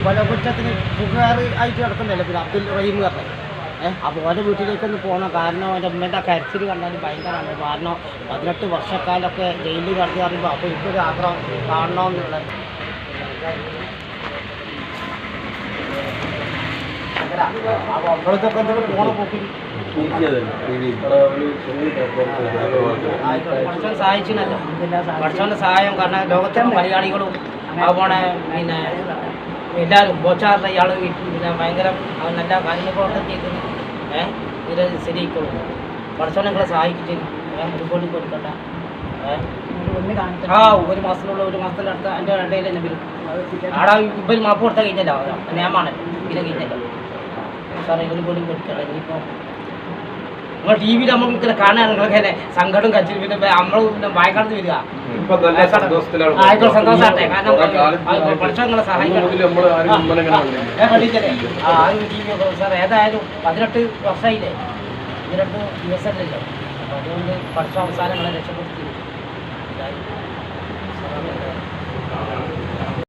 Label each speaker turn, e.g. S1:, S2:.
S1: കൊലകുറ്റത്തിന് പുകാറ് ആയിട്ട് കിടക്കുന്നില്ല പിന്നെ അബ്ദുൽ റഹീം പറഞ്ഞത്. അപ്പോൾ ഓൻ്റെ വീട്ടിലേക്കൊന്ന് പോകണം. കാരണം അവൻ്റെ അമ്മേൻ്റെ കരച്ചിൽ കണ്ടാൽ ഭയങ്കരമാണ്. കാരണം 18 വർഷക്കാലമൊക്കെ ജയിലിൽ കിടന്ന് പറയുമ്പോൾ അപ്പോൾ എനിക്കൊരു ആഗ്രഹം കാണണമെന്നുള്ളത്. അപ്പോൾ അമ്പലത്തൊക്കെ എന്തെങ്കിലും പോകണം പോക്കി പഠിച്ചവൻ സഹായിച്ചിനല്ലോ. പഠിച്ചവൻ്റെ സഹായം കാരണം ലോകത്തിൻ്റെ മലയാളികളും അതുപോലെ പിന്നെ എല്ലാവരും ബോച്ചാറിൻ്റെ ഇയാൾ പിന്നെ ഭയങ്കര നല്ല കാര്യങ്ങളൊക്കെ ചെയ്തിന്. ഇത് ശരിയായിക്കോളും. പഠിച്ചവനെ നിങ്ങളെ സഹായിച്ചിട്ട് ഒരുപാട് കൊടുക്കണ്ട. ഒരു മാസത്തിനുള്ള ഒരു മാസത്തിൻ്റെ അടുത്ത എൻ്റെ ഇടയിൽ തന്നെ വരും. ആടെ ഇപ്പം മാപ്പ് കൊടുത്താൽ കഴിഞ്ഞല്ലോ, നിയമാണല്ലോ, പിന്നെ കഴിഞ്ഞല്ലോ സാറേ. ഒരുപാട് കൊടുക്കണ്ട. ഇനിയിപ്പോൾ നിങ്ങൾ ടി വിയിൽ നമുക്ക് ഇങ്ങനെ കാണാൻ നിങ്ങൾക്ക് സങ്കടം കച്ചിൽ പിന്നെ നമ്മൾ വായക്കാലത്ത് വരിക സന്തോഷാട്ടെ. കാരണം പഠിച്ചോ നിങ്ങളെ സഹായിക്കണം. സാർ ഏതായാലും 18 വർഷമായില്ലേ, 18 ദിവസമല്ലല്ലോ. അപ്പോൾ അതുകൊണ്ട് പഠിച്ച അവസാനം നിങ്ങളെ രക്ഷപ്പെടുത്തി.